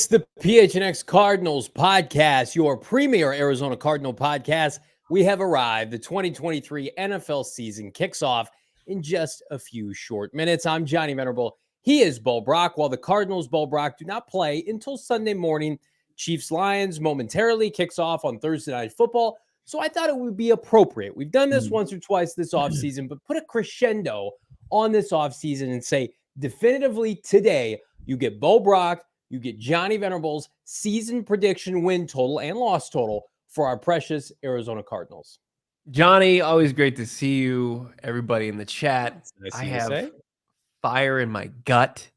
It's the PHNX Cardinals podcast, your premier Arizona Cardinal podcast. We have arrived. The 2023 NFL season kicks off in just a few short minutes. I'm Johnny Venerable. He is Bo Brack. While the Cardinals, Bo Brack, do not play until Sunday morning. Chiefs-Lions momentarily kicks off on Thursday Night Football. So I thought it would be appropriate. We've done this once or twice this offseason, but put a crescendo on this offseason and say definitively today you get Bo Brack, you get Johnny Venerable's season prediction win total and loss total for our precious Arizona Cardinals. Johnny, always great to see you. Everybody in the chat. Nice I have fire in my gut.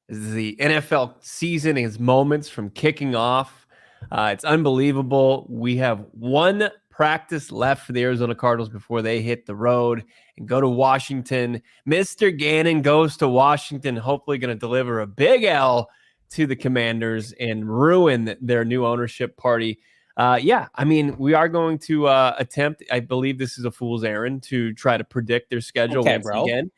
This is the NFL season is moments from kicking off. It's unbelievable. We have one practice left for the Arizona Cardinals before they hit the road and go to Washington. Mr. Gannon goes to Washington, hopefully going to deliver a big L to the Commanders and ruin their new ownership party. I mean, we are going to attempt, I believe this is a fool's errand, to try to predict their schedule again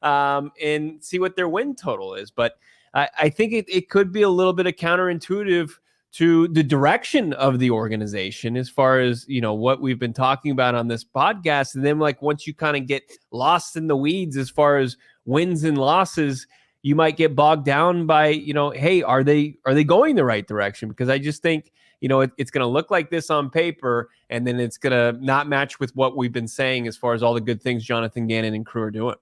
and see what their win total is. But I think it could be a little bit of counterintuitive to the direction of the organization as far as, you know, what we've been talking about on this podcast. And then like once you kind of get lost in the weeds as far as wins and losses, you might get bogged down by, you know, hey, are they going the right direction? Because I just think, you know, it's going to look like this on paper, and then it's going to not match with what we've been saying as far as all the good things Jonathan Gannon and crew are doing.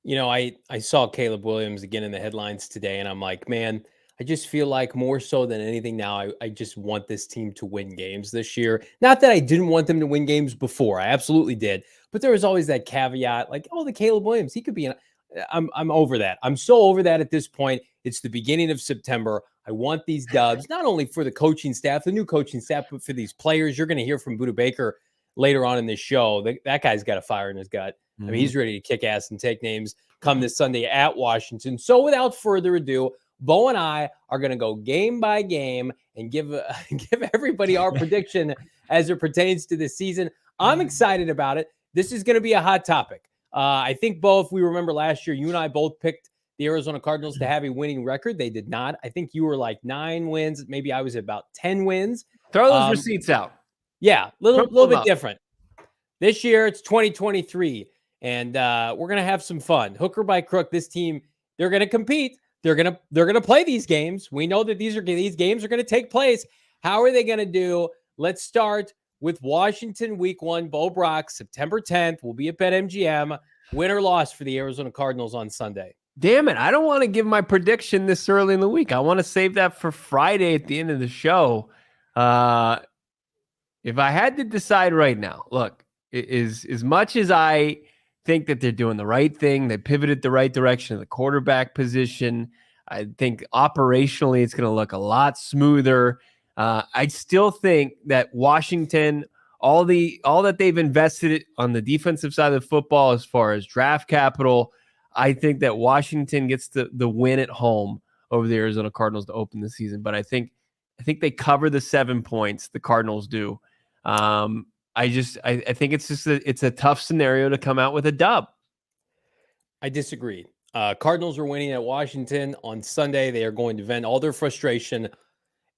You know, I saw Caleb Williams again in the headlines today, and I'm like, man, I just feel like more so than anything now, I just want this team to win games this year. Not that I didn't want them to win games before. I absolutely did. But there was always that caveat, like, oh, the Caleb Williams, he could be I'm over that. I'm so over that at this point. It's the beginning of September. I want these dubs, not only for the coaching staff, the new coaching staff, but for these players. You're going to hear from Budda Baker later on in this show. That guy's got a fire in his gut. I mean, he's ready to kick ass and take names come this Sunday at Washington. So without further ado, Bo and I are going to go game by game and give everybody our prediction as it pertains to this season. I'm excited about it. This is going to be a hot topic. I think, Bo, if we remember last year, you and I both picked the Arizona Cardinals to have a winning record. They did not. I think you were like 9 wins. Maybe I was about 10 wins. Throw those receipts out. Yeah, little bit different. This year, it's 2023, and we're going to have some fun. Hooker by crook, this team, they're going to compete. They're going to play these games. We know that these games are going to take place. How are they going to do? Let's start with Washington week 1, Bo Brack, September 10th. We'll be at BetMGM. Win or loss for the Arizona Cardinals on Sunday. Damn it. I don't want to give my prediction this early in the week. I want to save that for Friday at the end of the show. If I had to decide right now, look, as much as I think that they're doing the right thing, they pivoted the right direction in the quarterback position. I think operationally it's going to look a lot smoother. I still think that Washington, all that they've invested on the defensive side of the football as far as draft capital, I think that Washington gets the win at home over the Arizona Cardinals to open the season. But I think they cover the 7 points. The Cardinals do. I think it's a tough scenario to come out with a dub. I disagree. Cardinals are winning at Washington on Sunday. They are going to vent all their frustration.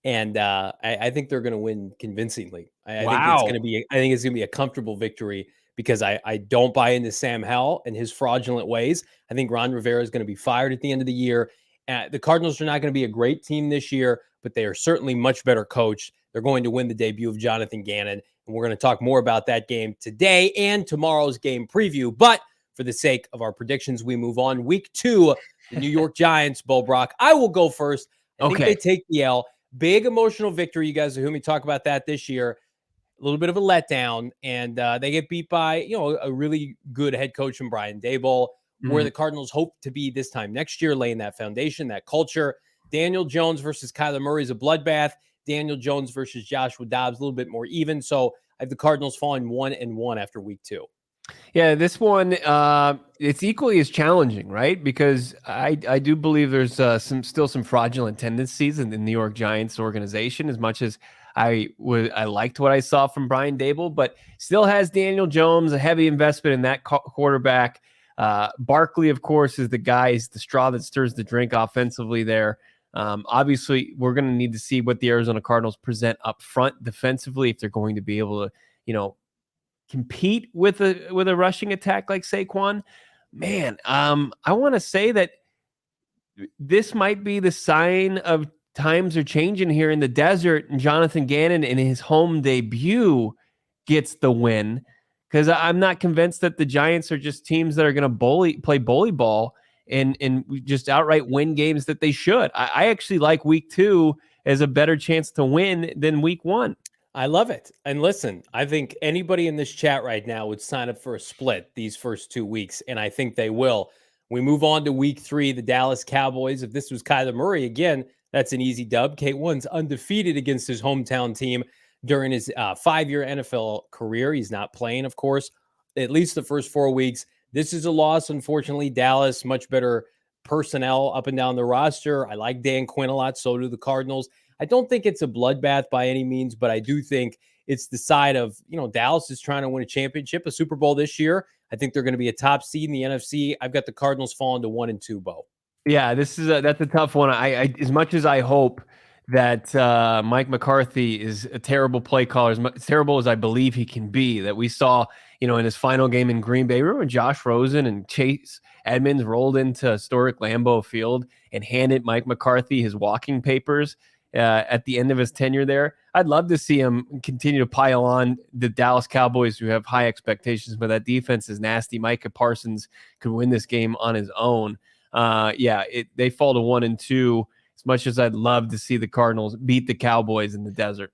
And I think they're going to win convincingly. I think it's going to be a comfortable victory because I don't buy into Sam Howell and his fraudulent ways. I think Ron Rivera is going to be fired at the end of the year. The Cardinals are not going to be a great team this year, but they are certainly much better coached. They're going to win the debut of Jonathan Gannon, and we're going to talk more about that game today and tomorrow's game preview. But for the sake of our predictions, we move on. Week 2, the New York Giants, Bo Brack. I will go first. I think they take the L. Big emotional victory. You guys will hear me talk about that this year. A little bit of a letdown, and they get beat by, you know, a really good head coach in Brian Daboll, where the Cardinals hope to be this time next year, laying that foundation, that culture. Daniel Jones versus Kyler Murray is a bloodbath. Daniel Jones versus Joshua Dobbs, a little bit more even. So I have the Cardinals falling 1-1 after week 2. Yeah, this one, it's equally as challenging, right? Because I do believe there's still some fraudulent tendencies in the New York Giants organization, as much as I liked what I saw from Brian Daboll, but still has Daniel Jones, a heavy investment in that quarterback. Barkley, of course, is the straw that stirs the drink offensively there. Obviously, we're going to need to see what the Arizona Cardinals present up front defensively if they're going to be able to, compete with a rushing attack like Saquon. Man, I want to say that this might be the sign of times are changing here in the desert, and Jonathan Gannon in his home debut gets the win, because I'm not convinced that the Giants are just teams that are going to play bully ball and just outright win games that they should. I actually like week 2 as a better chance to win than week 1. I love it. And listen, I think anybody in this chat right now would sign up for a split these first 2 weeks, and I think they will. We move on to week 3, the Dallas Cowboys. If this was Kyler Murray, again, that's an easy dub. K1's undefeated against his hometown team during his 5-year NFL career. He's not playing, of course, at least the first 4 weeks. This is a loss, unfortunately. Dallas, much better personnel up and down the roster. I like Dan Quinn a lot. So do the Cardinals. I don't think it's a bloodbath by any means, but I do think it's the side of, Dallas is trying to win a championship, a Super Bowl this year. I think they're going to be a top seed in the NFC. I've got the Cardinals falling to 1-2, Bo. Yeah, that's a tough one. I as much as I hope that Mike McCarthy is a terrible play caller, as terrible as I believe he can be, that we saw, in his final game in Green Bay. Remember when Josh Rosen and Chase Edmonds rolled into historic Lambeau Field and handed Mike McCarthy his walking papers at the end of his tenure there? I'd love to see him continue to pile on the Dallas Cowboys, who have high expectations, but that defense is nasty. Micah Parsons could win this game on his own. They fall to 1-2. As much as I'd love to see the Cardinals beat the Cowboys in the desert.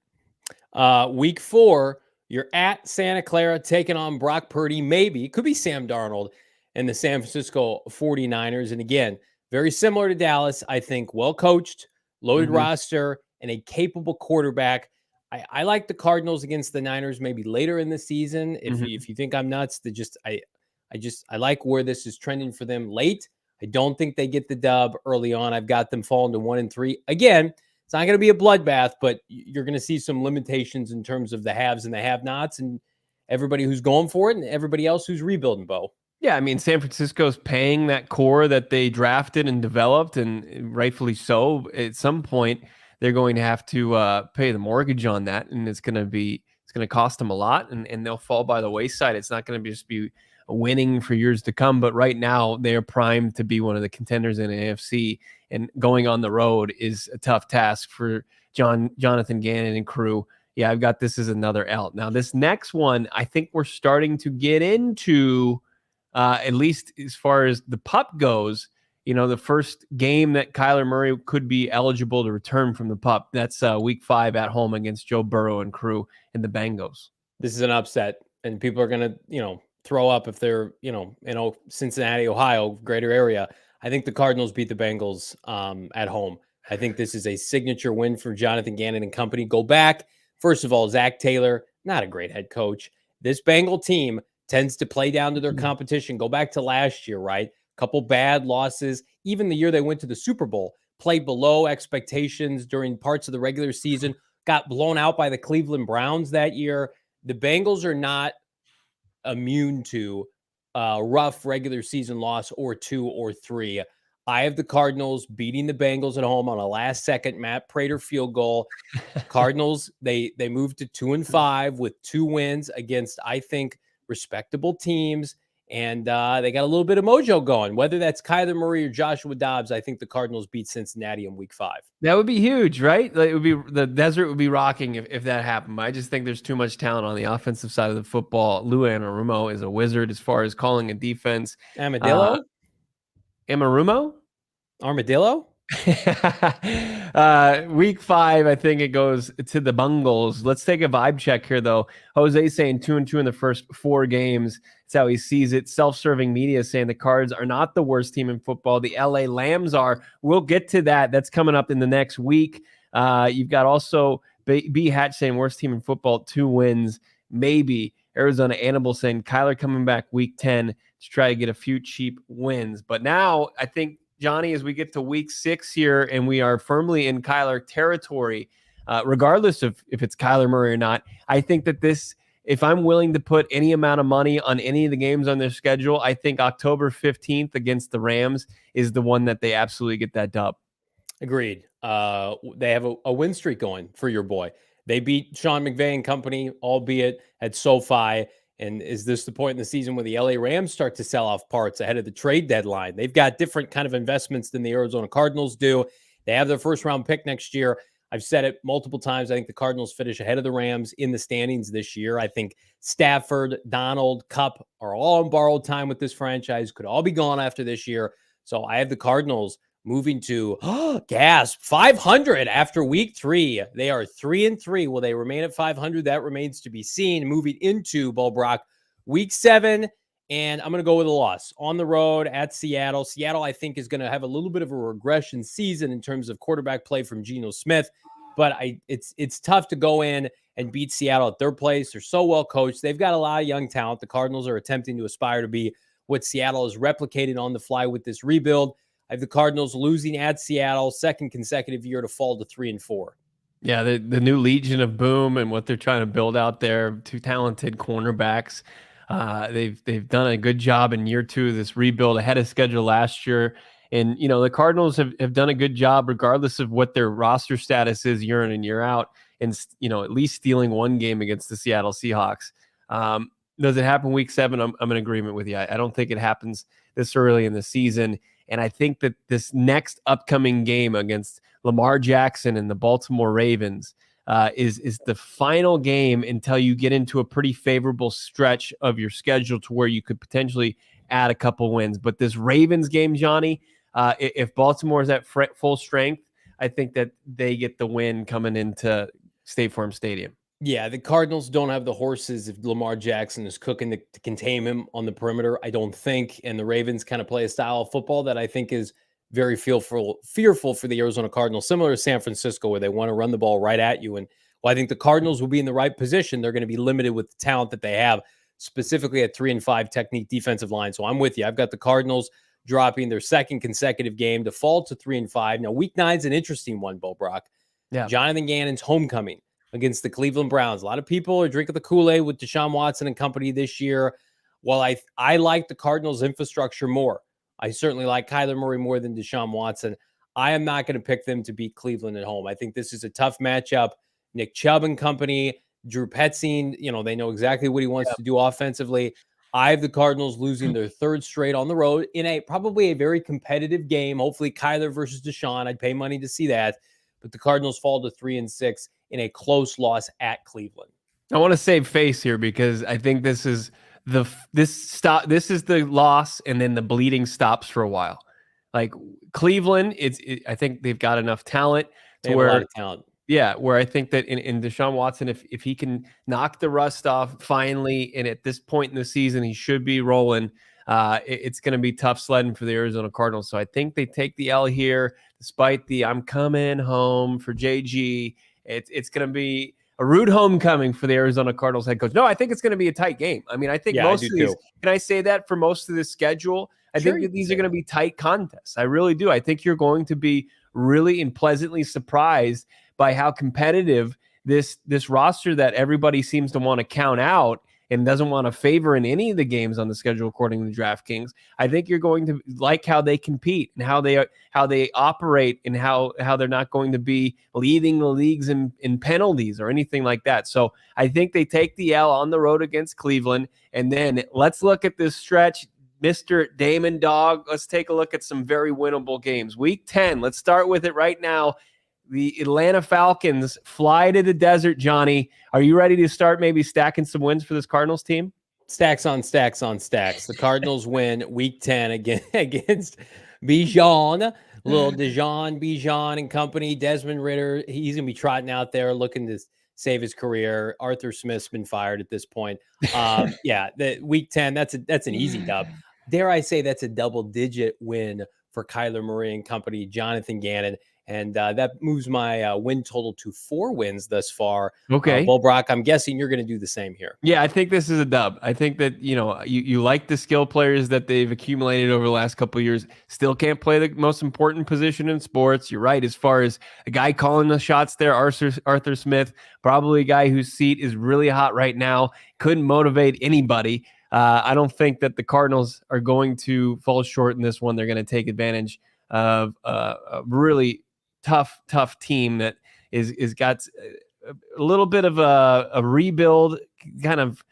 Week 4, you're at Santa Clara taking on Brock Purdy. Maybe it could be Sam Darnold and the San Francisco 49ers. And again, very similar to Dallas, I think, well coached, loaded roster, and a capable quarterback. I like the Cardinals against the Niners maybe later in the season. If you think I'm nuts, I like where this is trending for them late. I don't think they get the dub early on. I've got them falling to 1-3. Again, it's not going to be a bloodbath, but you're going to see some limitations in terms of the haves and the have-nots and everybody who's going for it and everybody else who's rebuilding, Bo. Yeah, I mean, San Francisco's paying that core that they drafted and developed, and rightfully so. At some point, they're going to have to pay the mortgage on that, and it's going to cost them a lot, and they'll fall by the wayside. It's not going to just be winning for years to come, but right now they are primed to be one of the contenders in the AFC, and going on the road is a tough task for Jonathan Gannon and crew. Yeah, I've got this as another L. Now, this next one, I think we're starting to get into, at least as far as the pup goes, the first game that Kyler Murray could be eligible to return from the pup. That's week 5 at home against Joe Burrow and crew and the Bengals. This is an upset, and people are going to, throw up if they're, in Cincinnati, Ohio, greater area. I think the Cardinals beat the Bengals at home. I think this is a signature win for Jonathan Gannon and company. Go back. First of all, Zach Taylor, not a great head coach. This Bengal team tends to play down to their competition. Go back to last year, right? Couple bad losses. Even the year they went to the Super Bowl, played below expectations during parts of the regular season, got blown out by the Cleveland Browns that year. The Bengals are not immune to rough regular season loss or 2 or 3. I have the Cardinals beating the Bengals at home on a last-second Matt Prater field goal. Cardinals, they moved to 2-5 with 2 wins against, I think, respectable teams, and they got a little bit of mojo going. Whether that's Kyler Murray or Joshua Dobbs, I think the Cardinals beat Cincinnati in week 5. That would be huge, right? Like, the desert would be rocking if that happened. I just think there's too much talent on the offensive side of the football. Lou Anarumo is a wizard as far as calling a defense. Armadillo? Armadillo? Week 5, I think it goes to the Bungles. Let's take a vibe check here, though. Jose saying 2-2 in the first 4 games. That's how he sees it. Self-serving media saying the Cards are not the worst team in football. The LA Lambs are. We'll get to that. That's coming up in the next week. You've got also B. Hatch saying worst team in football, 2 wins, maybe. Arizona Annibal saying Kyler coming back week 10 to try to get a few cheap wins. But now I think, Johnny, as we get to week 6 here and we are firmly in Kyler territory, regardless of if it's Kyler Murray or not, I think that this, if I'm willing to put any amount of money on any of the games on their schedule, I think October 15th against the Rams is the one that they absolutely get that dub. Agreed. They have a win streak going for your boy. They beat Sean McVay and company, albeit at SoFi. And is this the point in the season where the LA Rams start to sell off parts ahead of the trade deadline? They've got different kind of investments than the Arizona Cardinals do. They have their first round pick next year. I've said it multiple times. I think the Cardinals finish ahead of the Rams in the standings this year. I think Stafford, Donald, Kupp are all on borrowed time with this franchise, could all be gone after this year. So I have the Cardinals moving to gasp 500 after week 3. They are 3-3. Will they remain at 500? That remains to be seen. Moving into Brack, week 7, and I'm going to go with a loss on the road at Seattle. Seattle, I think, is going to have a little bit of a regression season in terms of quarterback play from Geno Smith, but it's tough to go in and beat Seattle at their place. They're so well coached. They've got a lot of young talent. The Cardinals are attempting to aspire to be what Seattle has replicated on the fly with this rebuild. I have the Cardinals losing at Seattle, second consecutive year to fall to 3-4. Yeah, the new Legion of Boom and what they're trying to build out there, 2 talented cornerbacks. They've done a good job in year 2 of this rebuild, ahead of schedule last year. And, the Cardinals have done a good job regardless of what their roster status is year in and year out, and, at least stealing one game against the Seattle Seahawks. Does it happen week 7? I'm in agreement with you. I don't think it happens this early in the season. And I think that this next upcoming game against Lamar Jackson and the Baltimore Ravens is the final game until you get into a pretty favorable stretch of your schedule to where you could potentially add a couple wins. But this Ravens game, Johnny, if Baltimore is at full strength, I think that they get the win coming into State Farm Stadium. Yeah, the Cardinals don't have the horses if Lamar Jackson is cooking to contain him on the perimeter, I don't think. And the Ravens kind of play a style of football that I think is very fearful for the Arizona Cardinals, similar to San Francisco, where they want to run the ball right at you. And while I think the Cardinals will be in the right position, they're going to be limited with the talent that they have, specifically at 3-5 technique defensive line. So I'm with you. I've got the Cardinals dropping their second consecutive game to fall to 3-5. Now, week 9 is an interesting one, Brack. Yeah. Jonathan Gannon's homecoming against the Cleveland Browns. A lot of people are drinking the Kool-Aid with Deshaun Watson and company this year. While I like the Cardinals' infrastructure more, I certainly like Kyler Murray more than Deshaun Watson. I am not going to pick them to beat Cleveland at home. I think this is a tough matchup. Nick Chubb and company, Drew Petzing, they know exactly what he wants to do offensively. I have the Cardinals losing their 3rd straight on the road in probably a very competitive game. Hopefully Kyler versus Deshaun. I'd pay money to see that. But the Cardinals fall to 3-6 in a close loss at Cleveland. I want to save face here because I think this is the loss, and then the bleeding stops for a while. Like Cleveland, I think they've got enough talent to where a lot of talent. Yeah, where I think that in Deshaun Watson, if he can knock the rust off finally, and at this point in the season he should be rolling, it's going to be tough sledding for the Arizona Cardinals. So I think they take the L here, despite the I'm coming home for JG. It's going to be a rude homecoming for the Arizona Cardinals head coach. No, I think it's going to be a tight game. I mean, I think most of these, can I say that for most of the schedule? I think that these are going to be tight contests. I really do. I think you're going to be really and pleasantly surprised by how competitive this roster that everybody seems to want to count out and doesn't want to favor in any of the games on the schedule according to DraftKings. I think you're going to like how they compete and how they operate, and how they're not going to be leading the leagues in penalties or anything like that. So I think they take the L on the road against Cleveland. And then let's look at this stretch. Mr. Damon Dog, let's take a look at some very winnable games. Week 10, let's start with it right now. The Atlanta Falcons fly to the desert, Johnny. Are you ready to start maybe stacking some wins for this Cardinals team? Stacks on stacks on stacks. The Cardinals win week 10 against Bijan, little Bijan and company. Desmond Ridder, he's going to be trotting out there looking to save his career. Arthur Smith's been fired at this point. The week 10, that's an easy dub. Dare I say that's a double-digit win for Kyler Murray and company, Jonathan Gannon. And that moves my win total to 4 wins thus far. Okay. Brack, I'm guessing you're going to do the same here. Yeah, I think this is a dub. I think that, you like the skill players that they've accumulated over the last couple of years. Still can't play the most important position in sports. You're right. As far as a guy calling the shots there, Arthur Smith, probably a guy whose seat is really hot right now. Couldn't motivate anybody. I don't think that the Cardinals are going to fall short in this one. They're going to take advantage of a really tough team that is got a little bit of a rebuild kind of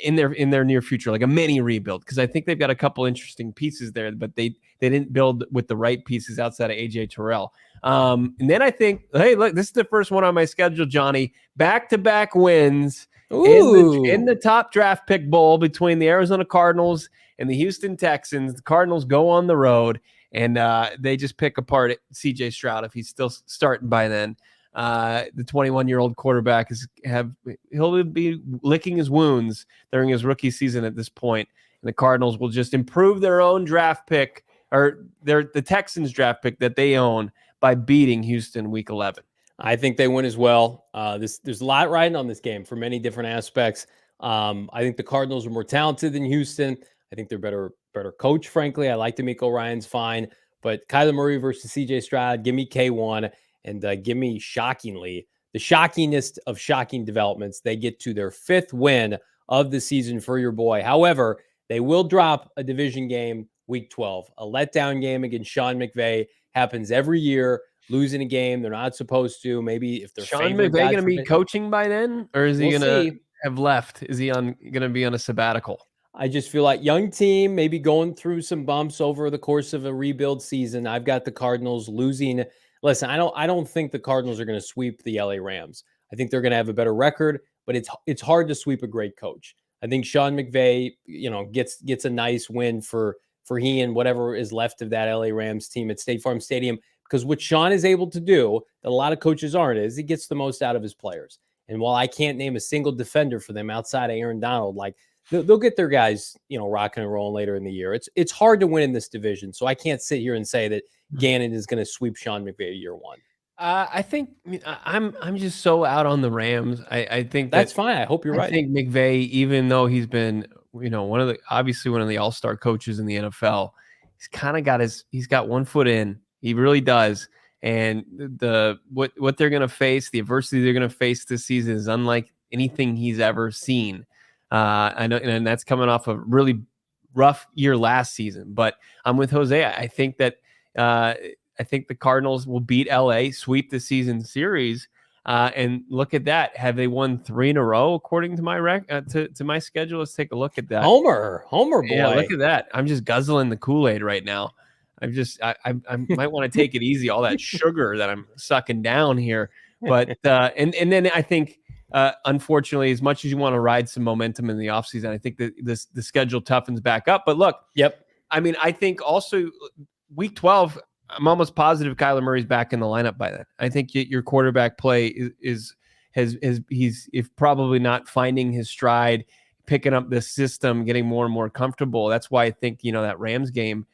in their near future, like a mini rebuild, because I think they've got a couple interesting pieces there, but they didn't build with the right pieces outside of AJ Terrell. And then I think, hey, look, this is the first one on my schedule, Johnny. Back-to-back wins in the top draft pick bowl between the Arizona Cardinals and the Houston Texans. The Cardinals go on the road, and they just pick apart CJ Stroud if he's still starting by then. The 21-year-old quarterback he'll be licking his wounds during his rookie season at this point. And the Cardinals will just improve their own draft pick, or the Texans draft pick that they own, by beating Houston week 11. I think they win as well. There's a lot riding on this game for many different aspects. I think the Cardinals are more talented than Houston. I think they're better coach, frankly. I like DeMeco Ryans fine, but Kyler Murray versus CJ Stroud, give me K1. And give me, shockingly, the shockingest of shocking developments. They get to their 5th win of the season for your boy. However, they will drop a division game week 12. A letdown game against Sean McVay happens every year. Losing a game they're not supposed to. Maybe if they're Sean McVay going to be coaching by then, or is he going to have left? Is he going to be on a sabbatical? I just feel like young team, maybe going through some bumps over the course of a rebuild season. I've got the Cardinals losing. Listen, I don't think the Cardinals are going to sweep the LA Rams. I think they're going to have a better record, but it's hard to sweep a great coach. I think Sean McVay, gets a nice win for he and whatever is left of that LA Rams team at State Farm Stadium, because what Sean is able to do that a lot of coaches aren't is he gets the most out of his players. And while I can't name a single defender for them outside of Aaron Donald, like they'll get their guys, rocking and rolling later in the year. It's hard to win in this division, so I can't sit here and say that Gannon is going to sweep Sean McVay year one. I think I'm just so out on the Rams. I think that's fine. I hope you're right. I think McVay, even though he's been, obviously one of the all-star coaches in the NFL, he's got one foot in. He really does. And what they're going to face, the adversity they're going to face this season is unlike anything he's ever seen. I know, and that's coming off a really rough year last season. But I'm with Jose. I think that I think the Cardinals will beat LA, sweep the season series, and look at that. Have they won 3 in a row according to my to my schedule? Let's take a look at that. Homer boy. Yeah, look at that. I'm just guzzling the Kool-Aid right now. I might want to take it easy. All that sugar that I'm sucking down here, but and then I think. Unfortunately, as much as you want to ride some momentum in the offseason, I think that the schedule toughens back up. But look, I mean, I think also week 12, I'm almost positive Kyler Murray's back in the lineup by then. I think your quarterback play he's if probably not finding his stride, picking up this system, getting more and more comfortable. That's why I think that Rams game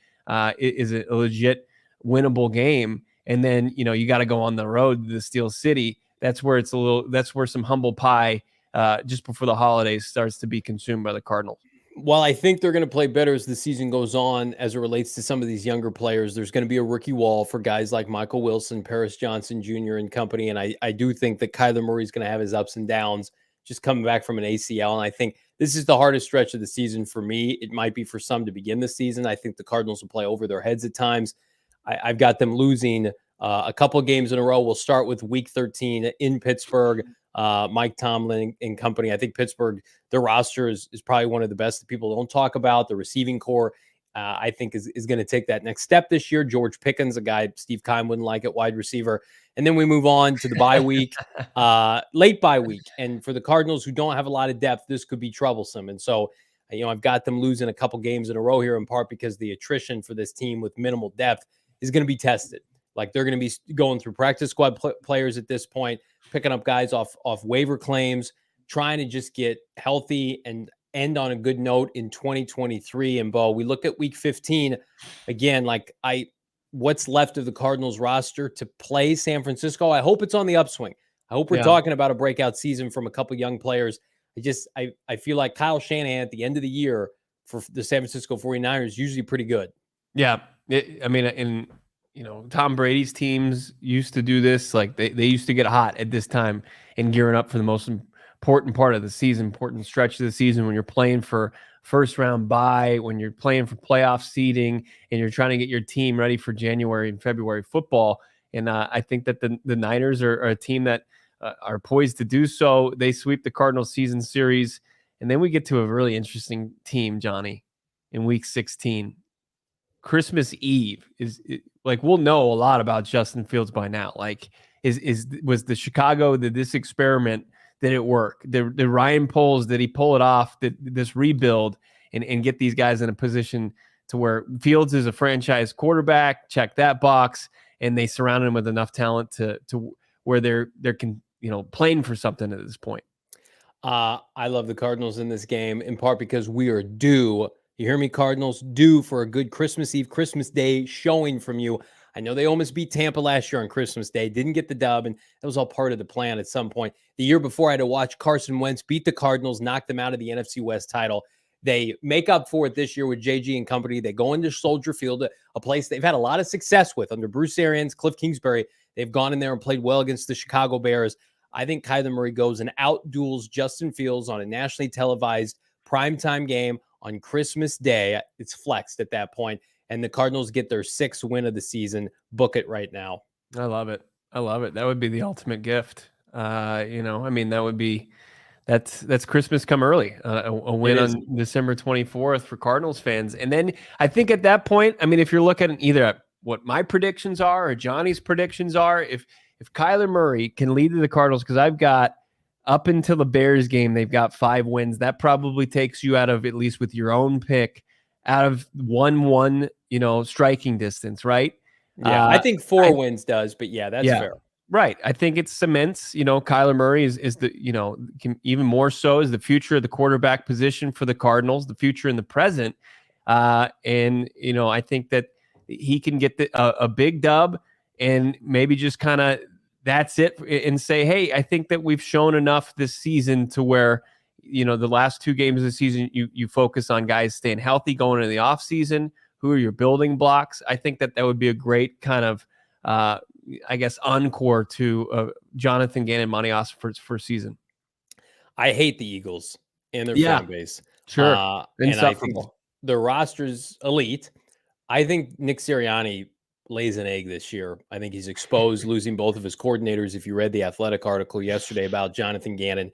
is a legit winnable game. And then you got to go on the road to the Steel City. That's where some humble pie just before the holidays starts to be consumed by the Cardinals. While I think they're going to play better as the season goes on, as it relates to some of these younger players, there's going to be a rookie wall for guys like Michael Wilson, Paris Johnson Jr. and company. And I do think that Kyler Murray's going to have his ups and downs just coming back from an ACL. And I think this is the hardest stretch of the season for me. It might be for some to begin the season. I think the Cardinals will play over their heads at times. I've got them losing a couple of games in a row. We'll start with week 13 in Pittsburgh. Mike Tomlin and company. I think Pittsburgh, their roster is probably one of the best that people don't talk about. The receiving core, I think, is going to take that next step this year. George Pickens, a guy Steve Keim wouldn't like at wide receiver. And then we move on to the bye week, late bye week. And for the Cardinals, who don't have a lot of depth, this could be troublesome. And so, I've got them losing a couple games in a row here, in part because the attrition for this team with minimal depth is going to be tested. Like, they're going to be going through practice squad players at this point, picking up guys off waiver claims, trying to just get healthy and end on a good note in 2023. And Bo, we look at week 15 again, what's left of the Cardinals roster to play San Francisco. I hope it's on the upswing. I hope we're talking about a breakout season from a couple young players. I feel like Kyle Shanahan at the end of the year for the San Francisco 49ers is usually pretty good. Yeah. Tom Brady's teams used to do this. Like they used to get hot at this time and gearing up for the most important part of the season, important stretch of the season when you're playing for first round bye, when you're playing for playoff seeding and you're trying to get your team ready for January and February football. And I think that the Niners are a team that are poised to do so. They sweep the Cardinals season series. And then we get to a really interesting team, Johnny, in week 16. Christmas Eve like, we'll know a lot about Justin Fields by now. Like, was the Chicago, did this experiment, did it work? Did Ryan Poles, did he pull it off? Did this rebuild and get these guys in a position to where Fields is a franchise quarterback, check that box, and they surround him with enough talent to where they're playing for something at this point? I love the Cardinals in this game, in part because we are due. You hear me, Cardinals? Due for a good Christmas Eve, Christmas Day showing from you. I know they almost beat Tampa last year on Christmas Day, didn't get the dub, and that was all part of the plan at some point. The year before, I had to watch Carson Wentz beat the Cardinals, knock them out of the NFC West title. They make up for it this year with JG and company. They go into Soldier Field, a place they've had a lot of success with under Bruce Arians, Cliff Kingsbury. They've gone in there and played well against the Chicago Bears. I think Kyler Murray goes and outduels Justin Fields on a nationally televised primetime game on Christmas Day. It's flexed at that point, and the Cardinals get their 6th win of the season. Book it right now. I love it. That would be the ultimate gift. That would be that's Christmas come early. A win on December 24th for Cardinals fans, and then I think at that point, if you're looking either at what my predictions are or Johnny's predictions are, if Kyler Murray can lead the Cardinals, because I've got up until the Bears game, they've got 5 wins. That probably takes you out of, at least with your own pick, out of 1-1, striking distance, right? Yeah, I think 4 wins does, but yeah, that's fair. Right. I think it cements, Kyler Murray is the, even more so is the future of the quarterback position for the Cardinals, the future and the present. I think that he can get a big dub and maybe just kind of that's it and say, hey, I think that we've shown enough this season to where, the last 2 games of the season, you focus on guys staying healthy going into the offseason. Who are your building blocks? I think that would be a great kind of, encore to Jonathan Gannon, Manias for his first season. I hate the Eagles and their fan base. Sure. And I think the roster's elite. I think Nick Sirianni lays an egg this year. I think he's exposed losing both of his coordinators. If you read the Athletic article yesterday about Jonathan Gannon,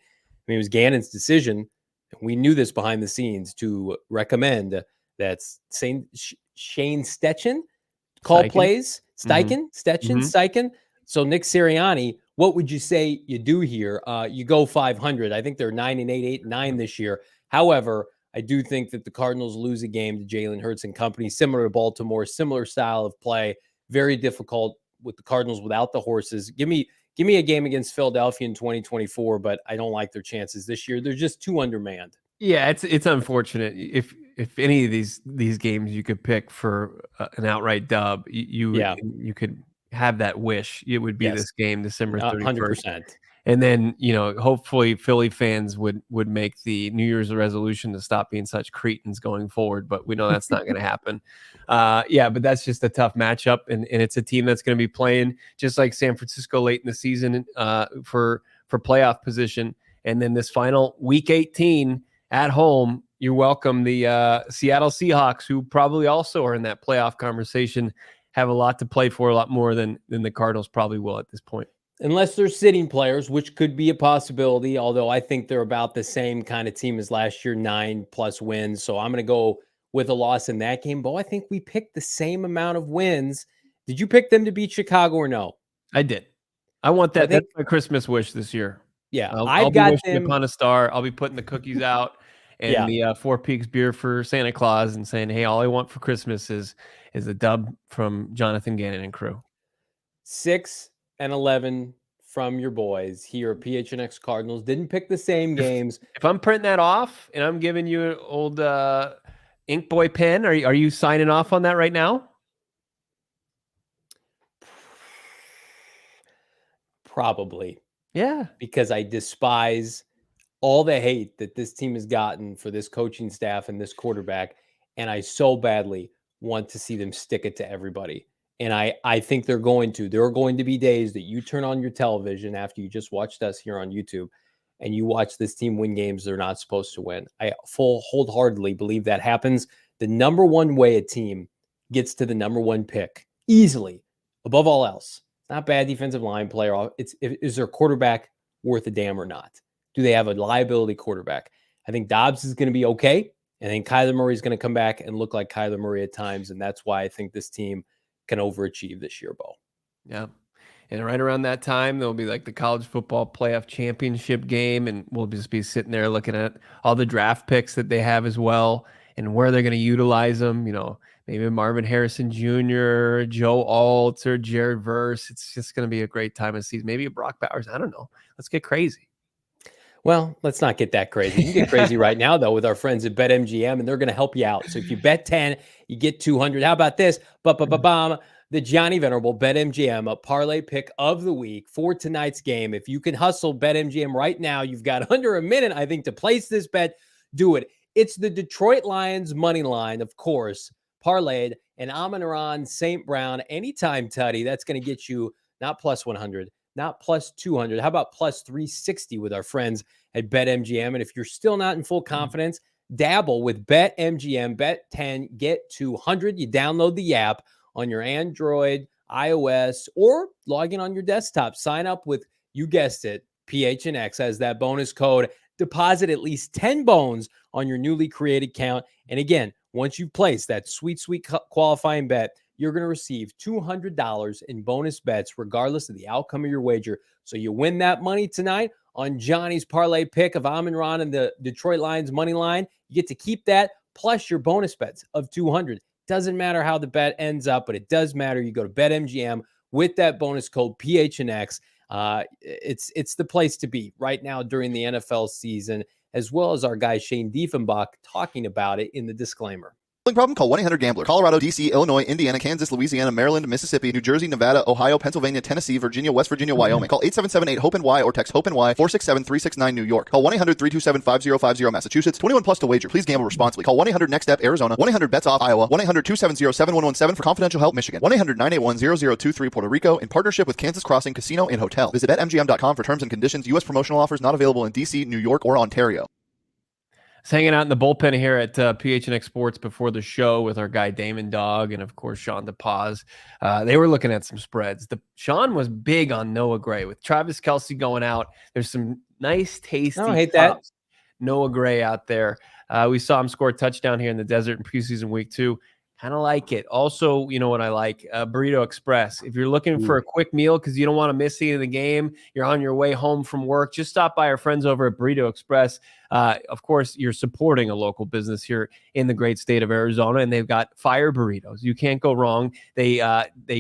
it was Gannon's decision. We knew this behind the scenes to recommend that Shane Steichen call plays. Steichen. So Nick Sirianni, what would you say you do here? You go 500. I think they're 9-8, 8-9 this year. However, I do think that the Cardinals lose a game to Jalen Hurts and company, similar to Baltimore, similar style of play, very difficult with the Cardinals without the horses. Give me a game against Philadelphia in 2024, but I don't like their chances this year. They're just too undermanned. Yeah, it's unfortunate. If any of these games you could pick for an outright dub, you could have that wish. It would be this game, December 31st. 100%. And then, hopefully Philly fans would make the New Year's resolution to stop being such cretins going forward. But we know that's not going to happen. But that's just a tough matchup. And it's a team that's going to be playing just like San Francisco late in the season for playoff position. And then this final week 18 at home, you welcome the Seattle Seahawks, who probably also are in that playoff conversation, have a lot to play for, a lot more than the Cardinals probably will at this point. Unless they're sitting players, which could be a possibility, although I think they're about the same kind of team as last year, 9+ wins. So I'm going to go with a loss in that game. Bo, I think we picked the same amount of wins. Did you pick them to beat Chicago or no? I did. I want that. That's my Christmas wish this year. Yeah, I'll be wishing upon a star. I'll be putting the cookies out and the Four Peaks beer for Santa Claus and saying, hey, all I want for Christmas is a dub from Jonathan Gannon and crew. 6-11 from your boys here at PHNX Cardinals. Didn't pick the same games. If I'm printing that off and I'm giving you an old ink boy pen, are you signing off on that right now? Probably. Yeah. Because I despise all the hate that this team has gotten for this coaching staff and this quarterback. And I so badly want to see them stick it to everybody. And I think they're going to. There are going to be days that you turn on your television after you just watched us here on YouTube and you watch this team win games they're not supposed to win. I wholeheartedly believe that happens. The number one way a team gets to the number one pick easily, above all else, Not bad defensive line player. Is their quarterback worth a damn or not? Do they have a liability quarterback? I think Dobbs is going to be okay. I think Kyler Murray is going to come back and look like Kyler Murray at times, and that's why I think this team can overachieve this year, Bo. Yeah. And right around that time, there'll be like the college football playoff championship game, and we'll just be sitting there looking at all the draft picks that they have as well and where they're going to utilize them. Maybe Marvin Harrison Jr., Joe Alt, or Jared Verse. It's just going to be a great time of season. Maybe a Brock Bowers. I don't know. Let's get crazy. Well, let's not get that crazy. You can get crazy right now, though, with our friends at BetMGM, and they're going to help you out. So if you bet 10, you get 200. How about this? The Johnny Venerable BetMGM, a parlay pick of the week for tonight's game. If you can hustle BetMGM right now, you've got under a minute, I think, to place this bet. Do it. It's the Detroit Lions money line, of course, parlayed, and Amon-Ra St. Brown anytime tutty. That's going to get you not plus 100, not plus 200. How about plus 360 with our friends at BetMGM? And if you're still not in full confidence, dabble with BetMGM. Bet 10, get 200. You download the app on your Android, iOS, or log in on your desktop. Sign up with, you guessed it, PHNX as that bonus code. Deposit at least 10 bones on your newly created account. And again, once you place that sweet qualifying bet, you're going to receive $200 in bonus bets regardless of the outcome of your wager. So you win that money tonight on Johnny's parlay pick of Amon-Ra and the Detroit Lions money line. You get to keep that plus your bonus bets of 200. Doesn't matter how the bet ends up, but it does matter. You go to BetMGM with that bonus code PHNX. It's the place to be right now during the NFL season, as well as our guy Shane Diefenbach talking about it in the disclaimer. Problem? Call 1-800-GAMBLER. Colorado, D.C., Illinois, Indiana, Kansas, Louisiana, Maryland, Mississippi, New Jersey, Nevada, Ohio, Pennsylvania, Tennessee, Virginia, West Virginia, Wyoming. Call 877-8-HOPENY or text HOPENY 467-369 New York. Call 1-800-327-5050 Massachusetts. 21 plus to wager. Please gamble responsibly. Call 1-800-NEXT-STEP Arizona. 1-800-BETS-OFF Iowa. 1-800-270-7117 for confidential help Michigan. 1-800-981-0023 Puerto Rico in partnership with Kansas Crossing Casino and Hotel. Visit BetMGM.com for terms and conditions. U.S. promotional offers not available in D.C., New York, or Ontario. Hanging out in the bullpen here at PHNX Sports before the show with our guy Damon Dog and, of course, Sean DePaz. They were looking at some spreads. Sean was big on Noah Gray. With Travis Kelce going out, there's some nice, tasty that. Noah Gray out there. We saw him score a touchdown here in the desert in preseason week 2. Kind of like it. Also, you know what I like? Burrito Express. If you're looking for a quick meal because you don't want to miss any of the game, you're on your way home from work, just stop by our friends over at Burrito Express. Of course, you're supporting a local business here in the great state of Arizona, and they've got fire burritos. You can't go wrong. They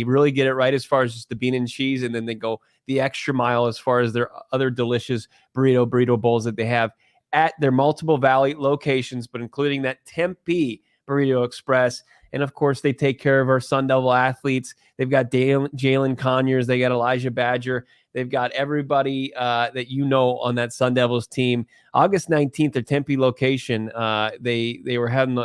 really get it right as far as just the bean and cheese, and then they go the extra mile as far as their other delicious burrito bowls that they have at their multiple Valley locations, but including that Tempe Burrito Express. And, of course, they take care of our Sun Devil athletes. They've got Jalen Conyers. They got Elijah Badger. They've got everybody that you know on that Sun Devils team. August 19th, their Tempe location, they were having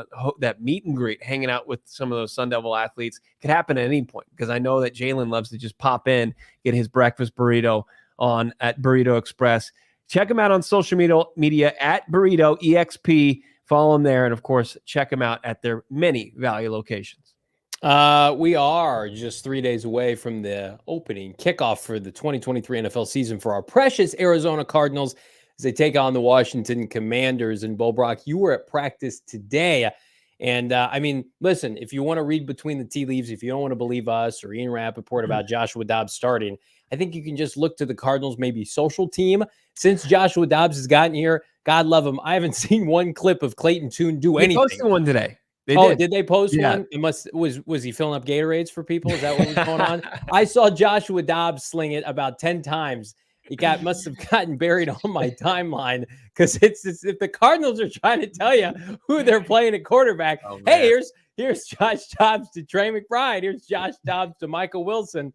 that meet and greet, hanging out with some of those Sun Devil athletes. Could happen at any point because I know that Jalen loves to just pop in, get his breakfast burrito at Burrito Express. Check them out on social media at Burrito EXP. Follow them there, and, of course, check them out at their many Valley locations. We are just 3 days away from the opening kickoff for the 2023 NFL season for our precious Arizona Cardinals as they take on the Washington Commanders. And, Bo Brock, you were at practice today. And, listen, if you want to read between the tea leaves, if you don't want to believe us or Ian Rappaport about Joshua Dobbs starting, I think you can just look to the Cardinals maybe social team. Since Joshua Dobbs has gotten here, God love him, I haven't seen one clip of Clayton Tune do anything. They posted one today. Did they post one? It was he filling up Gatorades for people? Is that what was going on? I saw Joshua Dobbs sling it about 10 times. He must have gotten buried on my timeline because it's if the Cardinals are trying to tell you who they're playing at quarterback. Oh, hey, here's Josh Dobbs to Trey McBride. Here's Josh Dobbs to Michael Wilson.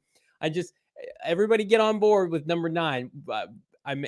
Everybody get on board with number 9.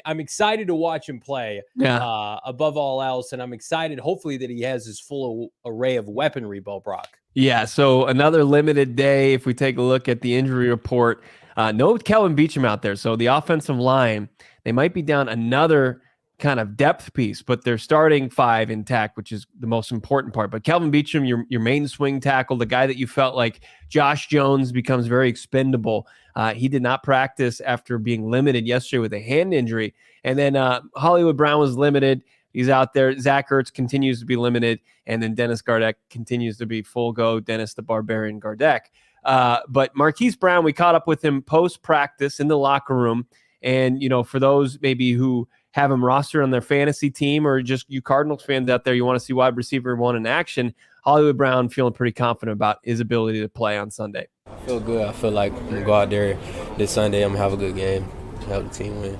I'm excited to watch him play above all else. And I'm excited, hopefully, that he has his full array of weaponry, Bo Brock. Yeah, so another limited day. If we take a look at the injury report, no Kelvin Beachum out there. So the offensive line, they might be down another kind of depth piece, but they're starting 5 intact, which is the most important part. But Kelvin Beachum, your main swing tackle, the guy that you felt like Josh Jones becomes very expendable. He did not practice after being limited yesterday with a hand injury. And then Hollywood Brown was limited. He's out there. Zach Ertz continues to be limited. And then Dennis Gardeck continues to be full go. Dennis the Barbarian Gardeck. But Marquise Brown, we caught up with him post-practice in the locker room. And, for those maybe who have him rostered on their fantasy team, or just you Cardinals fans out there, you want to see wide receiver 1 in action, Hollywood Brown feeling pretty confident about his ability to play on Sunday. I feel good. I feel like I'm going to go out there this Sunday. I'm going to have a good game, help the team win.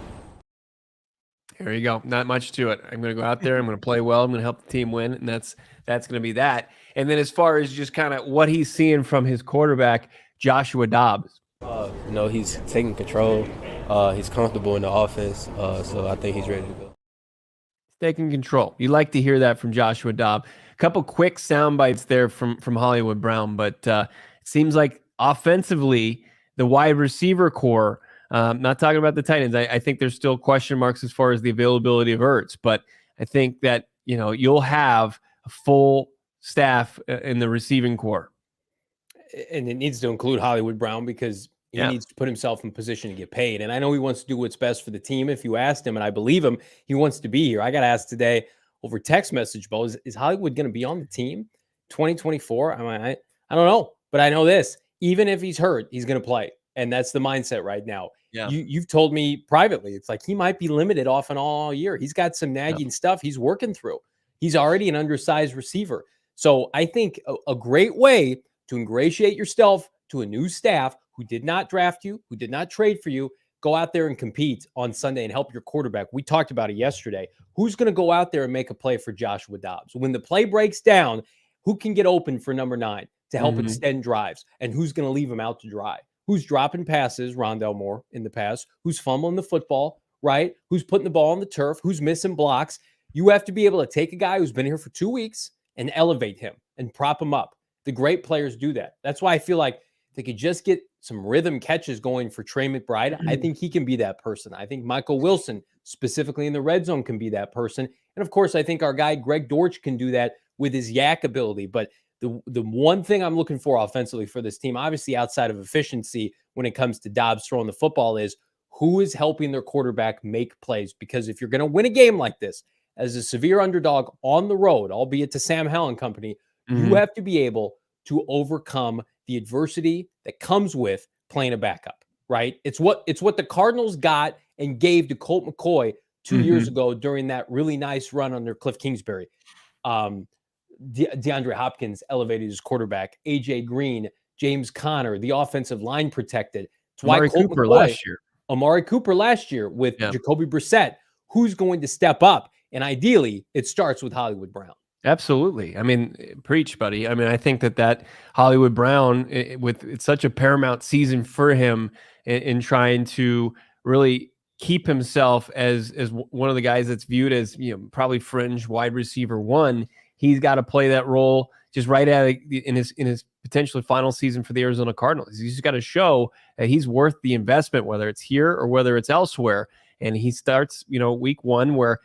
There you go. Not much to it. I'm going to go out there. I'm going to play well. I'm going to help the team win, and that's going to be that. And then as far as just kind of what he's seeing from his quarterback, Joshua Dobbs. He's taking control. He's comfortable in the offense, so I think he's ready to go. Taking control. You like to hear that from Joshua Dobbs. A couple quick sound bites there from Hollywood Brown, but it seems like offensively, the wide receiver core, not talking about the tight ends, I think there's still question marks as far as the availability of Ertz, but I think that you'll have a full staff in the receiving core. And it needs to include Hollywood Brown because he needs to put himself in position to get paid. And I know he wants to do what's best for the team. If you asked him, and I believe him, he wants to be here. I got asked today over text message, Bo, is Hollywood going to be on the team 2024? I don't know, but I know this. Even if he's hurt, he's going to play. And that's the mindset right now. Yeah. You've told me privately, it's like he might be limited off and all year. He's got some nagging stuff he's working through. He's already an undersized receiver. So I think a great way to ingratiate yourself to a new staff who did not draft you, who did not trade for you, go out there and compete on Sunday and help your quarterback. We talked about it yesterday. Who's going to go out there and make a play for Joshua Dobbs? When the play breaks down, who can get open for number 9 to help extend drives? And who's going to leave him out to dry? Who's dropping passes, Rondell Moore in the past? Who's fumbling the football, right? Who's putting the ball on the turf? Who's missing blocks? You have to be able to take a guy who's been here for 2 weeks and elevate him and prop him up. The great players do that. That's why I feel like they could just get some rhythm catches going for Trey McBride. I think he can be that person. I think Michael Wilson, specifically in the red zone, can be that person. And of course, I think our guy Greg Dortch can do that with his yak ability. But the one thing I'm looking for offensively for this team, obviously outside of efficiency when it comes to Dobbs throwing the football, is who is helping their quarterback make plays. Because if you're going to win a game like this as a severe underdog on the road, albeit to Sam Howell and company, you have to be able to overcome the adversity that comes with playing a backup, right? It's what the Cardinals got and gave to Colt McCoy 2 years ago during that really nice run under Cliff Kingsbury. DeAndre Hopkins elevated his quarterback. AJ Green, James Conner, the offensive line protected. It's why Amari Colt Cooper McCoy, last year. Amari Cooper last year with Jacoby Brissett. Who's going to step up? And ideally, it starts with Hollywood Brown. Absolutely. I mean, preach, buddy. I mean, I think that Hollywood Brown, it's such a paramount season for him in trying to really keep himself as one of the guys that's viewed as, probably fringe wide receiver 1. He's got to play that role just right out in his potentially final season for the Arizona Cardinals. He's just got to show that he's worth the investment, whether it's here or whether it's elsewhere. And he starts, week 1 where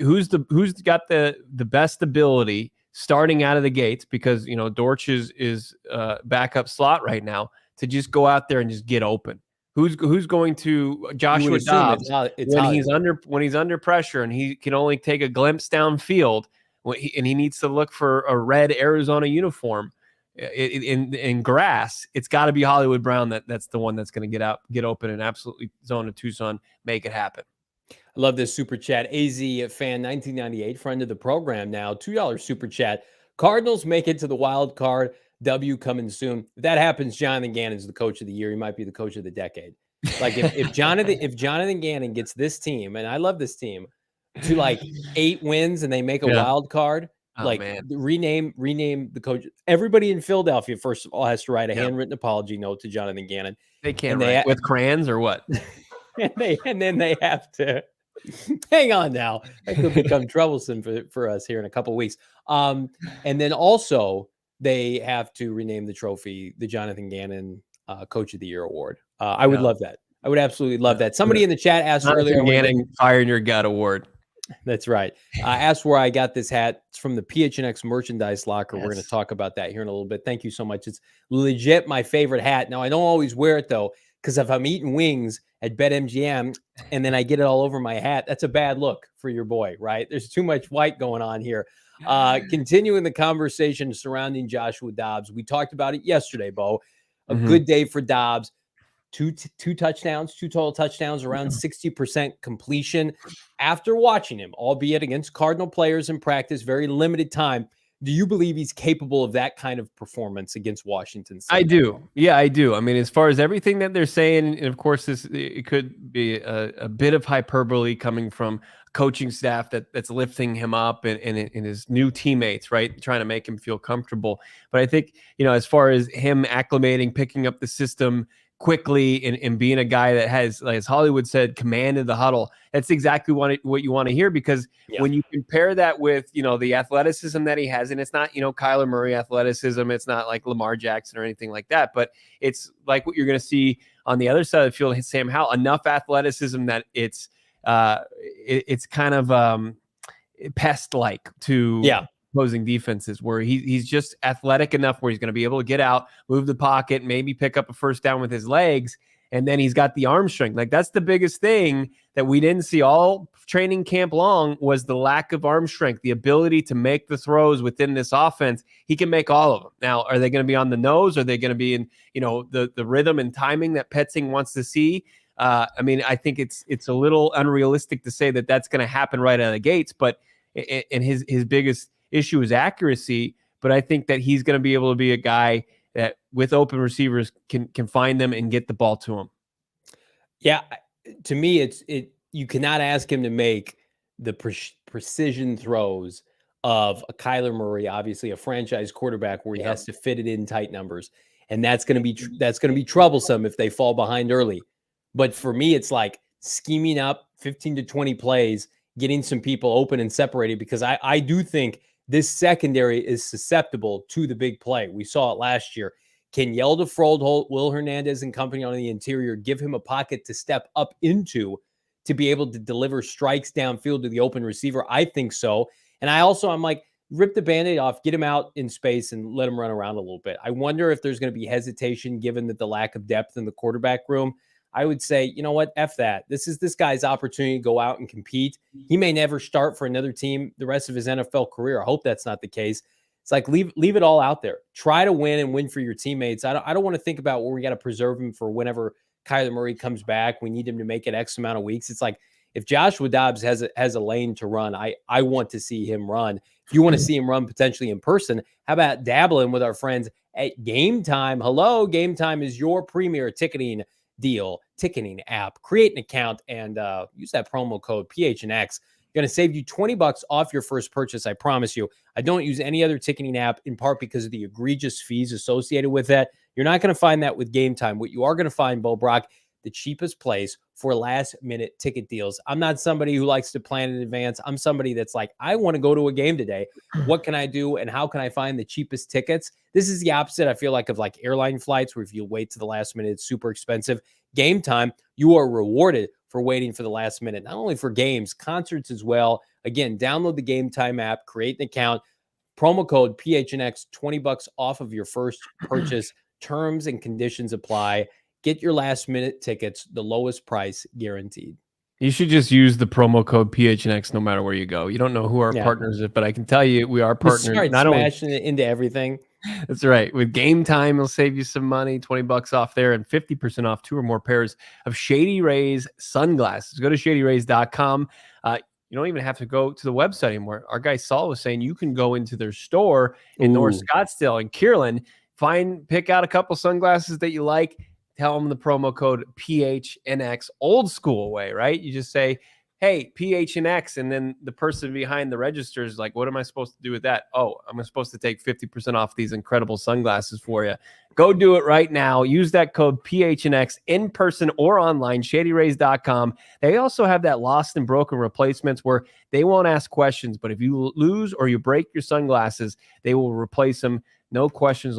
who's got the best ability starting out of the gates, because Dortch is backup slot right now, to just go out there and just get open. Who's going to Joshua Dobbs when he's under pressure and he can only take a glimpse downfield, and he needs to look for a red Arizona uniform in grass? It's got to be Hollywood Brown that's the one that's going to get open and absolutely zone to Tucson, make it happen. I love this super chat. AZ fan 1998, friend of the program now, $2 super chat. Cardinals make it to the wild card. W coming soon. If that happens, Jonathan Gannon's the coach of the year. He might be the coach of the decade. Like if Jonathan Gannon gets this team, and I love this team, to like 8 wins and they make a wild card, rename the coach. Everybody in Philadelphia, first of all, has to write a handwritten apology note to Jonathan Gannon. They can't write with crayons or what? and then they have to hang on now. That could become troublesome for us here in a couple of weeks. And then also they have to rename the trophy the Jonathan Gannon Coach of the Year award. I would love that. I would absolutely love that. Somebody in the chat asked earlier, Gannon Fire in Your Gut award. That's right. I asked where I got this hat. It's from the PHNX merchandise locker. We're going to talk about that here in a little bit. Thank you so much. It's legit my favorite hat. Now, I don't always wear it, though, because if I'm eating wings at BetMGM and then I get it all over my hat, that's a bad look for your boy, right? There's too much white going on here. Continuing the conversation surrounding Joshua Dobbs. We talked about it yesterday, Bo. A good day for Dobbs. Two touchdowns, 2 total touchdowns, around 60% completion. After watching him, albeit against Cardinal players in practice, very limited time, do you believe he's capable of that kind of performance against Washington State? I do. Yeah, I do. I mean, as far as everything that they're saying, and of course, it could be a bit of hyperbole coming from coaching staff that's lifting him up and his new teammates, right? Trying to make him feel comfortable. But I think, as far as him acclimating, picking up the system quickly and being a guy that has, like, as Hollywood said, command of the huddle, that's exactly what you want to hear, because when you compare that with, the athleticism that he has, and it's not, Kyler Murray athleticism, it's not like Lamar Jackson or anything like that, but it's like what you're going to see on the other side of the field, Sam Howell, enough athleticism that it's kind of pest-like to opposing defenses, where he's just athletic enough where he's going to be able to get out, move the pocket, maybe pick up a first down with his legs, and then he's got the arm strength. Like, that's the biggest thing that we didn't see all training camp long, was the lack of arm strength, the ability to make the throws within this offense. He can make all of them. Now, are they going to be on the nose? Are they going to be in, the rhythm and timing that Petzing wants to see? I mean, I think it's a little unrealistic to say that that's going to happen right out of the gates, but and his biggest issue is accuracy. But I think that he's going to be able to be a guy that with open receivers can find them and get the ball to him. Yeah, to me, you cannot ask him to make the precision throws of a Kyler Murray, obviously a franchise quarterback, where he has to fit it in tight numbers, and that's going to be troublesome if they fall behind early. But for me, it's like scheming up 15 to 20 plays, getting some people open and separated, because I do think this secondary is susceptible to the big play. We saw it last year. Can Yelda Froldholt, Will Hernandez and company on the interior give him a pocket to step up into to be able to deliver strikes downfield to the open receiver? I think so. And I'm like, rip the Band-Aid off, get him out in space and let him run around a little bit. I wonder if there's going to be hesitation given that the lack of depth in the quarterback room. I would say, you know what? F that. This is this guy's opportunity to go out and compete. He may never start for another team the rest of his NFL career. I hope that's not the case. It's like, leave it all out there. Try to win and win for your teammates. I don't want to think about where we got to preserve him for whenever Kyler Murray comes back. We need him to make it X amount of weeks. It's like, if Joshua Dobbs has a lane to run, I want to see him run. If you want to see him run potentially in person, how about dabbling with our friends at Game Time? Hello, Game Time is your premier ticketing app. Create an account and use that promo code PHNX. Going to save you $20 off your first purchase. I promise you. I don't use any other ticketing app, in part because of the egregious fees associated with that. You're not going to find that with Game Time. What you are going to find, Bo Brock, the cheapest place for last minute ticket deals. I'm not somebody who likes to plan in advance. I'm somebody that's like, I want to go to a game today. What can I do? And how can I find the cheapest tickets? This is the opposite, I feel like, of like airline flights, where if you wait to the last minute, it's super expensive. Game Time, you are rewarded for waiting for the last minute, not only for games, concerts as well. Again, download the Game Time app, create an account, promo code PHNX, $20 off of your first purchase. Terms and conditions apply. Get your last minute tickets, the lowest price guaranteed. You should just use the promo code PHNX no matter where you go. You don't know who our partners are, but I can tell you we are partners. Not smashing it into everything. That's right. With Game Time, it'll save you some money, $20 off there, and 50% off 2 or more pairs of Shady Rays sunglasses. Go to shadyrays.com. You don't even have to go to the website anymore. Our guy Saul was saying you can go into their store in North Scottsdale and Kierland, pick out a couple sunglasses that you like. Tell them the promo code PHNX, old school way, right? You just say, hey, PHNX, and then the person behind the register is like, what am I supposed to do with that? Oh, I'm supposed to take 50% off these incredible sunglasses for you. Go do it right now. Use that code PHNX in person or online, shadyrays.com. They also have that lost and broken replacements where they won't ask questions, but if you lose or you break your sunglasses, they will replace them. No questions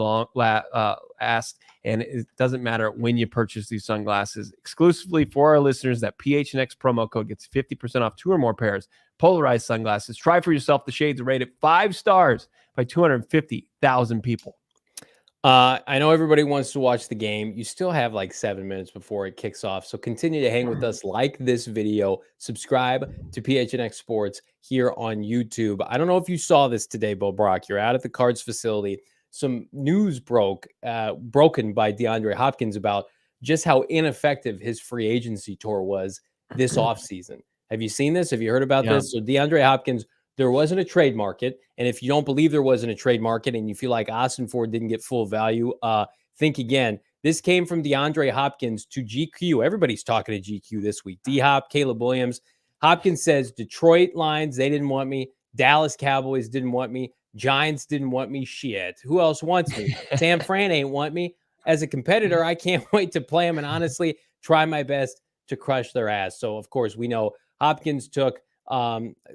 asked, and it doesn't matter when you purchase these sunglasses. Exclusively for our listeners, that PHNX promo code gets 50% off 2 or more pairs. Polarized sunglasses. Try for yourself. The shades are rated 5 stars by 250,000 people. I know everybody wants to watch the game. You still have like 7 minutes before it kicks off. So continue to hang with us, like this video, subscribe to PHNX Sports here on YouTube. I don't know if you saw this today, Bo Brock. You're out at the Cards facility. Some news broken by DeAndre Hopkins about just how ineffective his free agency tour was this offseason. Have you seen this? Have you heard about this? So DeAndre Hopkins, there wasn't a trade market. And if you don't believe there wasn't a trade market and you feel like Austin Ford didn't get full value, think again. This came from DeAndre Hopkins to GQ. Everybody's talking to GQ this week. D-Hop, Caleb Williams. Hopkins says Detroit Lions, they didn't want me. Dallas Cowboys didn't want me. Giants didn't want me. Shit. Who else wants me? Sam Fran ain't want me. As a competitor, I can't wait to play them and honestly try my best to crush their ass. So, of course, we know Hopkins took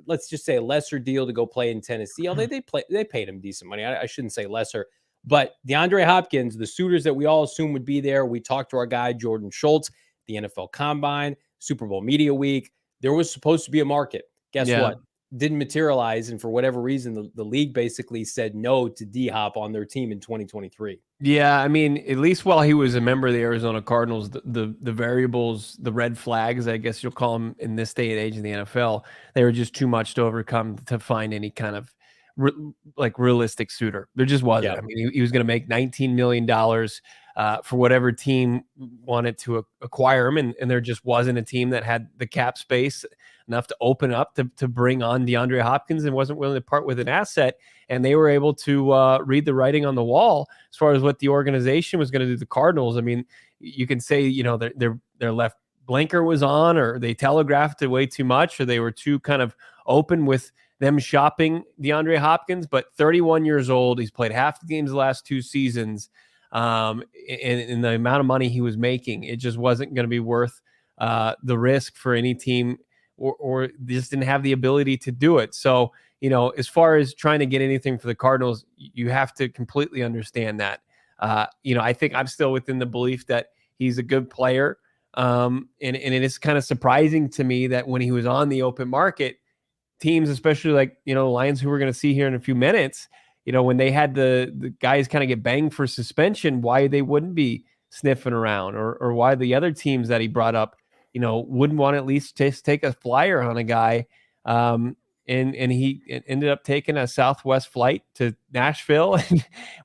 let's just say a lesser deal to go play in Tennessee. Although they paid him decent money. I shouldn't say lesser, but DeAndre Hopkins, the suitors that we all assume would be there. We talked to our guy, Jordan Schultz, the NFL Combine, Super Bowl Media Week. There was supposed to be a market. Guess what? Didn't materialize. And for whatever reason, the league basically said no to D-Hop on their team in 2023. Yeah, I mean, at least while he was a member of the Arizona Cardinals, the variables, the red flags, I guess you'll call them in this day and age in the NFL, they were just too much to overcome to find any kind of realistic suitor. There just wasn't. I mean, he was going to make $19 million for whatever team wanted to acquire him, and there just wasn't a team that had the cap space enough to open up to bring on DeAndre Hopkins and wasn't willing to part with an asset. And they were able to read the writing on the wall as far as what the organization was going to do to the Cardinals. I mean, you can say, you know, their left blinker was on, or they telegraphed it way too much, or they were too kind of open with them shopping DeAndre Hopkins. But 31 years old, he's played half the games the last 2 seasons. And the amount of money he was making, it just wasn't going to be worth the risk for any team, or just didn't have the ability to do it. So, you know, as far as trying to get anything for the Cardinals, you have to completely understand that. You know, I think I'm still within the belief that he's a good player. And it is kind of surprising to me that when he was on the open market, teams, especially like, you know, Lions, who we're going to see here in a few minutes, you know, when they had the guys kind of get banged for suspension, why they wouldn't be sniffing around, or why the other teams that he brought up, you know, wouldn't want to at least just take a flyer on a guy. And he ended up taking a Southwest flight to Nashville,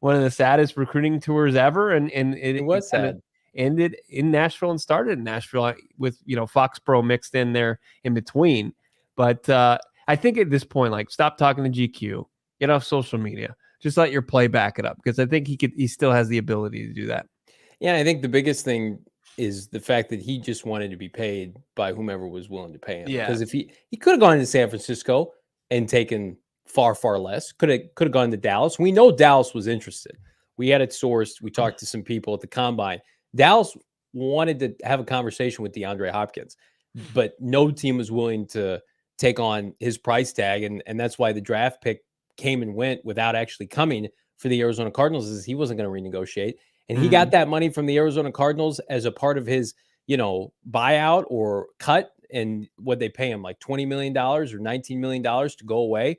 one of the saddest recruiting tours ever. And it was sad. Ended in Nashville and started in Nashville with, you know, Foxborough mixed in there in between. But I think at this point, like, stop talking to GQ, get off social media, just let your play back it up, because I think he still has the ability to do that. Yeah, I think the biggest thing is the fact that he just wanted to be paid by whomever was willing to pay him. Yeah. Because if he could have gone to San Francisco and taken far, far less, could have gone to Dallas. We know Dallas was interested. We had it sourced. We talked to some people at the Combine. Dallas wanted to have a conversation with DeAndre Hopkins, but no team was willing to take on his price tag. And that's why the draft pick came and went without actually coming for the Arizona Cardinals, is he wasn't going to renegotiate. And he got that money from the Arizona Cardinals as a part of his, you know, buyout or cut. And what they pay him, like $20 million or $19 million to go away.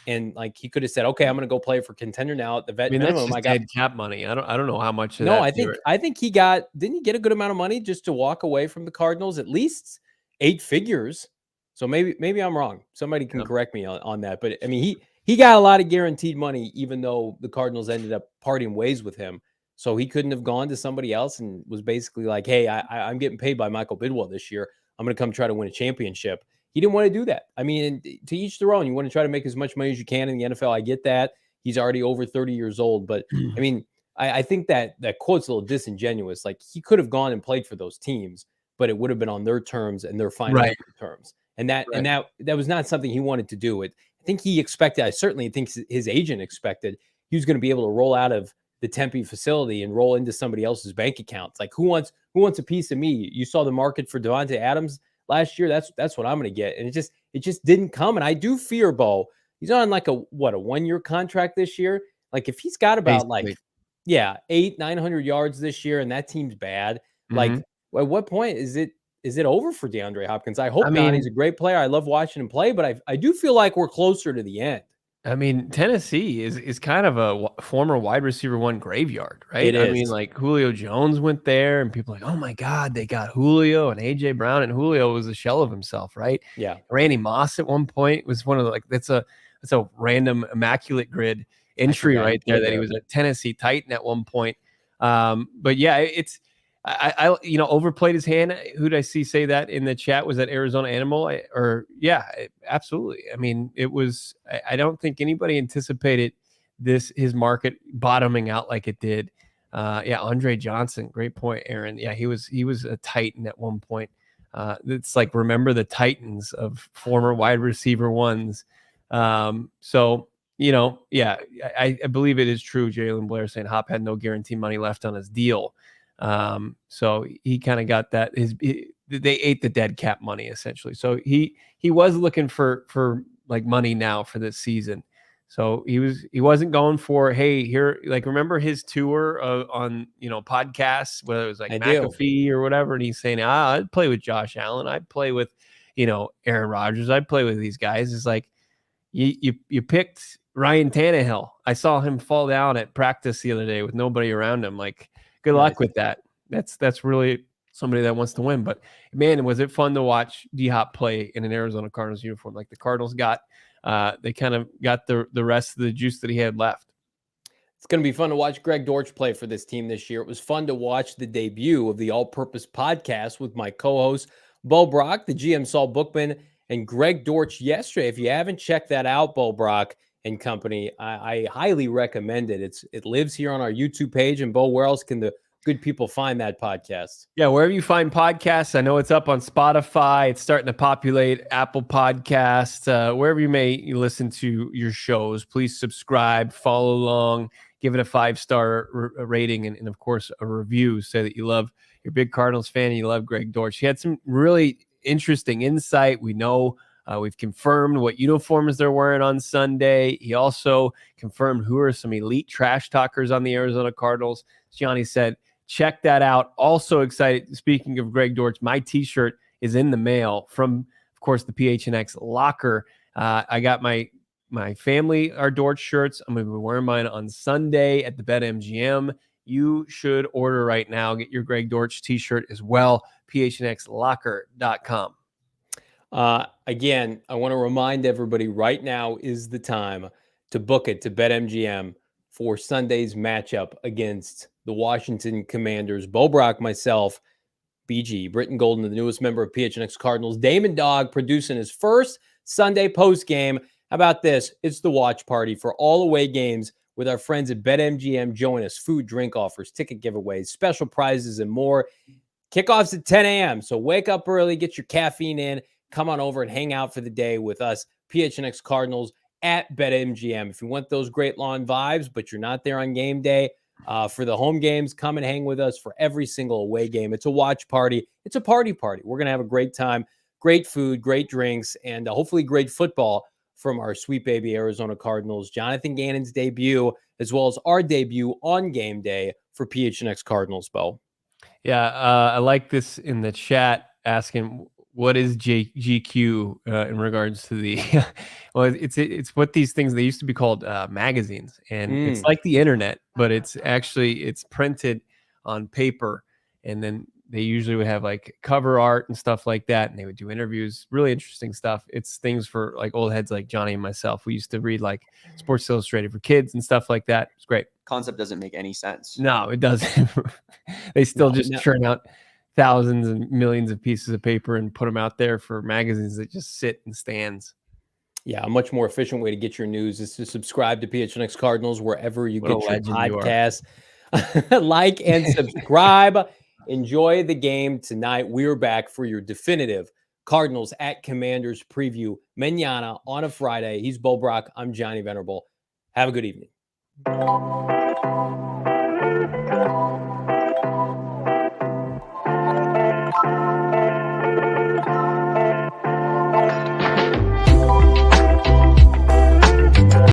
And like, he could have said, okay, I'm going to go play for contender now at the vet minimum. I got cap money. I don't know how much. No, I think he didn't he get a good amount of money just to walk away from the Cardinals, at least 8 figures. So maybe I'm wrong. Somebody can correct me on that. But I mean, he got a lot of guaranteed money, even though the Cardinals ended up parting ways with him. So he couldn't have gone to somebody else and was basically like, hey, I'm getting paid by Michael Bidwell this year. I'm going to come try to win a championship. He didn't want to do that. I mean, to each their own. You want to try to make as much money as you can in the NFL. I get that. He's already over 30 years old. But, I mean, I think that quote's a little disingenuous. Like, he could have gone and played for those teams, but it would have been on their terms and their financial terms. And that was not something he wanted to do. I think he expected, I certainly think his agent expected, he was going to be able to roll out of the Tempe facility and roll into somebody else's bank account. It's like, who wants a piece of me? You saw the market for Devontae Adams last year. That's what I'm going to get. And it just didn't come. And I do fear, Bo, he's on like a 1-year contract this year. Like, if he's got about Yeah, 900 yards this year, and that team's bad. Like, at what point is it over for DeAndre Hopkins? I hope not. He's a great player. I love watching him play, but I do feel like we're closer to the end. I mean, Tennessee is kind of a former wide receiver one graveyard, right? It I mean, is. like Julio Jones went there, and people are like, oh my God, they got Julio and AJ Brown, and Julio was a shell of himself, right? Yeah. Randy Moss at one point was one of the, like, that's a random immaculate grid entry right there that he was a Tennessee Titan at one point. But yeah, it's I overplayed his hand. Who did I see say that in the chat? Was that Arizona Animal? Absolutely. I mean, it was. I don't think anybody anticipated his market bottoming out like it did. Andre Johnson, great point, Aaron. Yeah, he was a Titan at one point. It's like, remember the Titans of former wide receiver ones. So I believe it is true. Jalen Blair saying Hop had no guarantee money left on his deal. So he kind of got that. They ate the dead cap money essentially. So he was looking for like money now for this season. So he wasn't going for, hey, here, like, remember his tour on podcasts, whether it was like McAfee or whatever, and he's saying, I'd play with Josh Allen, I'd play with Aaron Rodgers, I'd play with these guys. It's like you picked Ryan Tannehill. I saw him fall down at practice the other day with nobody around him. Like, good luck with that. That's really somebody that wants to win. But man, was it fun to watch D-Hop play in an Arizona Cardinals uniform. Like the Cardinals they kind of got the rest of the juice that he had left. It's going to be fun to watch Greg Dortch play for this team this year. It was fun to watch the debut of the All-Purpose Podcast with my co-host, Bo Brack, the GM Saul Bookman, and Greg Dortch yesterday. If you haven't checked that out, Bo Brack and company, I highly recommend it. It lives here on our YouTube page. And Bo, where else can the good people find that podcast? Yeah, wherever you find podcasts. I know it's up on Spotify. It's starting to populate Apple Podcasts. Wherever you may listen to your shows, please subscribe, follow along, give it a 5-star rating, and of course, a review. Say that you love, you're a big Cardinals fan and you love Greg Dortch. He had some really interesting insight. We know we've confirmed what uniforms they're wearing on Sunday. He also confirmed who are some elite trash talkers on the Arizona Cardinals. As Johnny said, check that out. Also excited, speaking of Greg Dortch, my t-shirt is in the mail from, of course, the PHNX locker. I got my family, our Dortch shirts. I'm going to be wearing mine on Sunday at the BetMGM. You should order right now. Get your Greg Dortch t-shirt as well. PHNXlocker.com. Again, I want to remind everybody right now is the time to book it to BetMGM for Sunday's matchup against the Washington Commanders. Bo Brack, myself, BG, Britton Golden, the newest member of PHNX Cardinals, Damon Dog producing his first Sunday post game. How about this? It's the watch party for all away games with our friends at BetMGM. Join us. Food, drink offers, ticket giveaways, special prizes, and more. Kickoff's at 10 a.m. So wake up early, get your caffeine in, come on over and hang out for the day with us, PHNX Cardinals at BetMGM. If you want those great lawn vibes, but you're not there on game day, for the home games, come and hang with us for every single away game. It's a watch party. It's a party. We're going to have a great time, great food, great drinks, and hopefully great football from our sweet baby Arizona Cardinals. Jonathan Gannon's debut, as well as our debut on game day for PHNX Cardinals, Bo. Yeah, I like this in the chat asking, what is GQ in regards to the well, it's what these things, they used to be called magazines, and it's like the internet, but it's printed on paper, and then they usually would have like cover art and stuff like that, and they would do interviews, really interesting stuff. It's things for like old heads like Johnny and myself. We used to read like Sports Illustrated for kids and stuff like that. It's great. Concept doesn't make any sense. No, it doesn't. They still churn out thousands and millions of pieces of paper and put them out there for magazines that just sit in stands. Yeah, a much more efficient way to get your news is to subscribe to PHNX Cardinals wherever you get your podcasts. Like and subscribe. Enjoy the game tonight. We're back for your definitive Cardinals at Commanders preview mañana on a Friday. He's Bo Brack. I'm Johnny Venerable. Have a good evening.